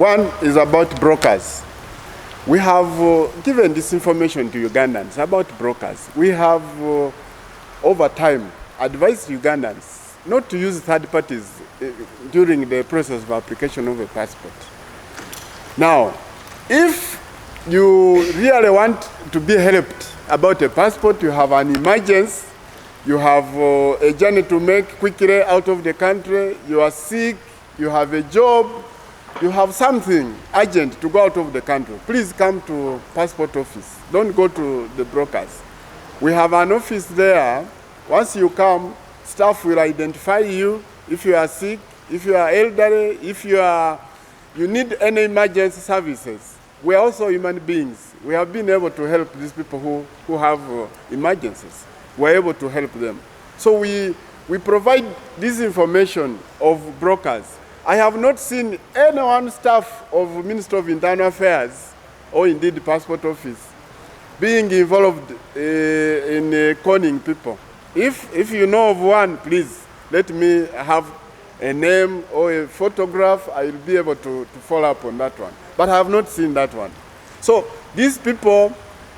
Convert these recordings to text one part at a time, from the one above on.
One is about brokers. We have given this information to Ugandans about brokers. We have, over time, advised Ugandans not to use third parties during the process of application of a passport. Now, if you really want to be helped about a passport, you have an emergency, you have a journey to make quickly out of the country, you are sick, you have a job, you have something urgent to go out of the country, please come to passport office. Don't go to the brokers. We have an office there. Once you come, staff will identify you if you are sick, if you are elderly, if you need any emergency services. We are also human beings. We have been able to help these people who have emergencies. We are able to help them. So we provide this information of brokers. I have not seen anyone staff of Ministry of Internal Affairs or indeed the passport office being involved in conning people. If you know of one, please let me have a name or a photograph. I will be able to follow up on that one. But I have not seen that one. So these people,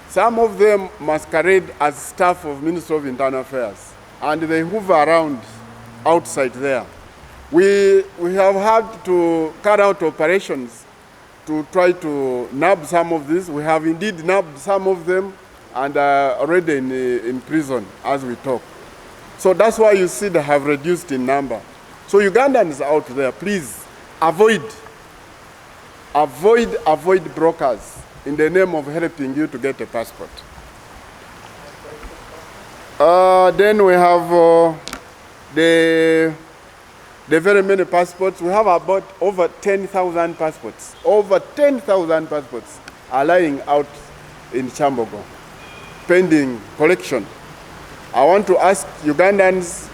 some of them masquerade as staff of Ministry of Internal Affairs, and they hover around outside there. We have had to carry out operations to try to nab some of these. We have indeed nabbed some of them and are already in prison as we talk. So that's why you see they have reduced in number. So Ugandans out there, please avoid brokers in the name of helping you to get a passport. Then we have the very many passports. We have about over 10,000 passports. Over 10,000 passports are lying out in Chambogo, pending collection. I want to ask Ugandans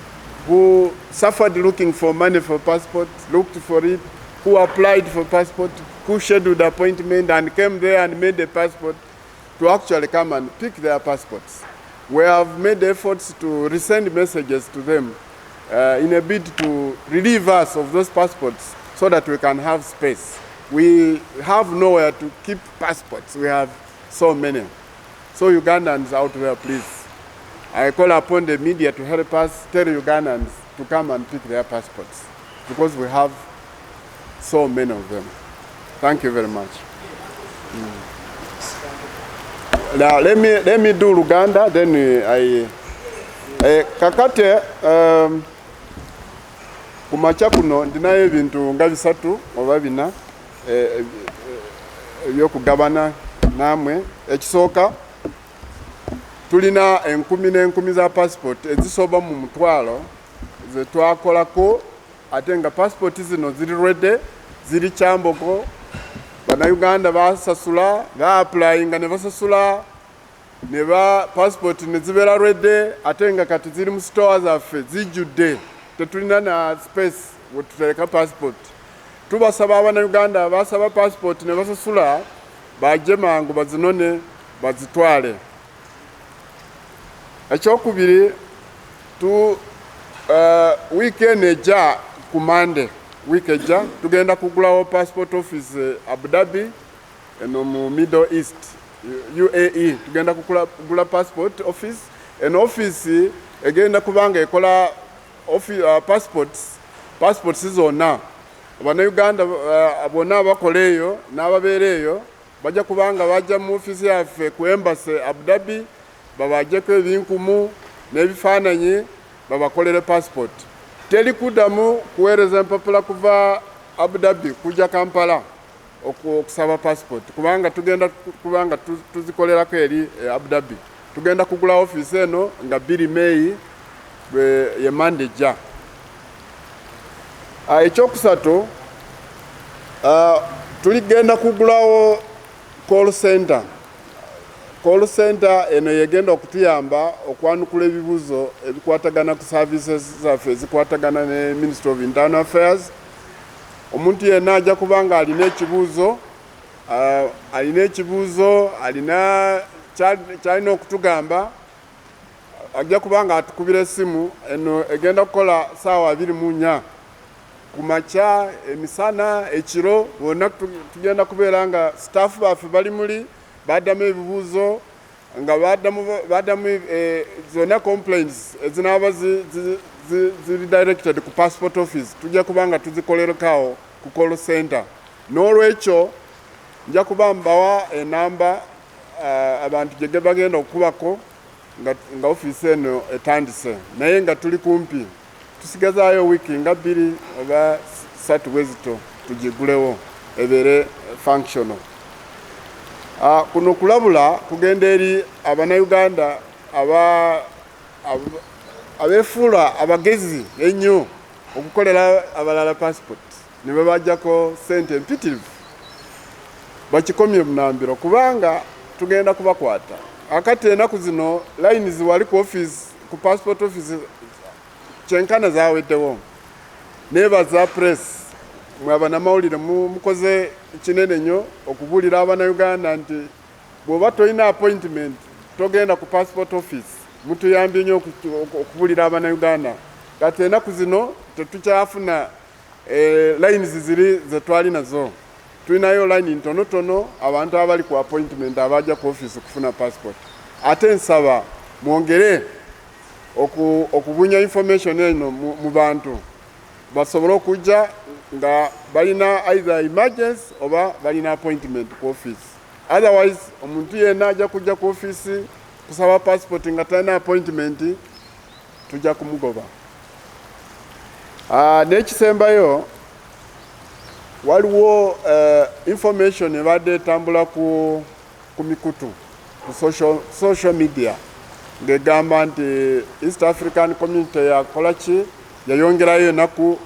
who suffered looking for money for passports, looked for it, who applied for passport, who scheduled appointment and came there and made a passport, to actually come and pick their passports. We have made efforts to resend messages to them in a bid to relieve us of those passports so that we can have space. We have nowhere to keep passports. We have so many. So Ugandans out there, please, I call upon the media to help us tell Ugandans to come and pick their passports because we have so many of them. Thank you very much. Now let me do Luganda, then kakate kumacha kuno ndinayo ebintu nga bisatu oba bina ebyokugabana namwe. Ekisooka, tulina 10,000 za passport ezisoba mu mutwalo ze twakolako, ate nga passport zino ziri ready, ziri Chambogo. Bannayuganda basasula, ba-applyinga ne basasula, ne ba passport ne zibeera ready, ate nga kati ziri mu store zaffe zijjudde, tetulina na space wetutereka passport. Tubasaba Abannayuganda basaba passport ne basasula bajje mangu bazinone bazitwale. Ekyokubiri, weekend ejja ku Monday, week ejja tugenda kugulawo passport office Abu Dhabi eno mu Middle East, UAE. Tugenda kugula passport office, eno office egenda kubanga ekola passports zonna. Abannayuganda bonna abakola eyo n'ababeera eyo bajja kubanga bajja mu office yaffe ku embassy Abu Dhabi, babajjeko ebinkumu n'ebifaananyi babakolere passport. Teri kuddamu kuweereza empapula kuva Abu Dhabi kujja Kampala okusaba passport, kubanga tugenda kubanga tuzikolerako eri Abu Dhabi. Tugenda kugula office eno nga 2 May ye Monday jja. Ekyokusatu, tuligenda kugulawo call center. Call center eno yegenda okutuyamba okwanukula ebibuzo ebikwatagana ku services zaffe ezikwatagana ne Ministry of Internal Affairs. Omuntu yenna ajja kubanga alina ekibuuzo, alina kyalina okutugamba, ajja kubanga atukubira essimu eno egenda kukola ssaawa 24 kumacha emisana ekiro bonna tugenda kubeera nga staff baffe bali muli baddamu ebibuuzo nga baddamu zonna complaints ezinaaba ziri directed ku passport office tujja kubanga tuzikolerekawo ku call center. N'olwekyo nja kuba mbawa enamba abantu gye bagenda okukubako nga office eno etandise naye nga tuli kumpi. Tusigazaayo wiki nga 2 oba 3 bwezito tugigulewo ebeere functional. Kuno kulabula kugenda eri Abannayuganda abeefuula abagezi ennyo okukolera abalala passport ne babajjako ssente empitirivu bakikomye bunambiro kubanga tugenda kubakwata. Akati ennaku zino line ziwali ku office ku passport office kyenkana zaweddewo. Nebaza press mwe abanamawulire mukoze kinene nnyo okubuulira Abannayuganda nti bw'oba tolina appointment togenda ku passport office. Mutuyambye nnyo okubuulira Abannayuganda kati ennaku zino tetukyafuna lines ziri ze twali nazo. Tulinayo line ntonotono abantu abali ku appointment abajja ku office kufuna passport. Ate nsaba mwongere okubunya information eno mu bantu basobole okujja nga balina either emergency oba balina appointment ku office. Otherwise omuntu yenna ajja kujja ku office kusaba passport nga talina appointment tujja kumugoba. N'ekisembayo waliwo information ebadde etambula ku mikutu ku social media ng'egamba nti East African Community yakola ki yayongerayo ennaku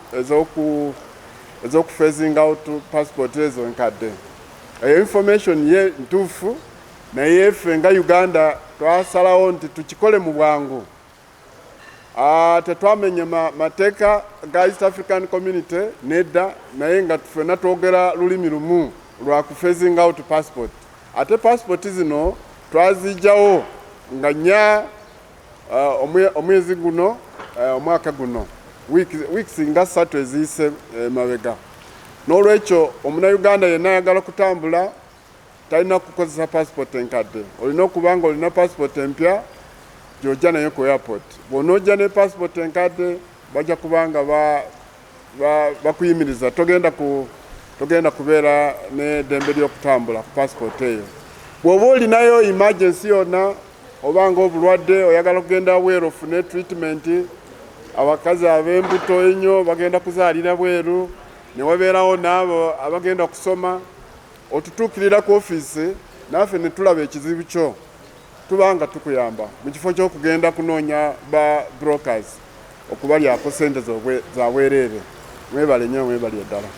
ez'okufacing out passport ezo enkadde. Eyo information ye ntuufu naye ffe nga Uganda twasalawo nti tukikole mu bwangu. Tetwamenya mateeka ga East African Community nedda naye nga ffenna twogera lulimi lumu lwa kufacing out passport. Ate passport zino twazijjawo nga nnya omwezi guno omwaka guno weeks nga 3 eziyise mabega. N'olwekyo Omunnayuganda yenna ayagala kutambula talina kukozesa passport enkadde. Olina okuba nga olina passport empya gy'ojja nayo ku airport. Bw'onoojja ne passport enkadde bajja kubanga bakuyimiriza togenda kubeera n'eddembe ly'okutambula ku passport eyo. Bw'oba olinayo emergency yonna obanga obulwadde oyagala kugenda bweru ofune treatment, abakazi ab'embuto ennyo bagenda kuzaalira bweru ne wabeerawo n'abo abagenda kusoma, otutuukirira ku office naffe ne tulaba ekizibu kyo tubanga tukuyamba mu kifo ky'okugenda kunoonya ba brokers okubalyako ssente za bwereere. Mwebale nnyo, mwebale ddala.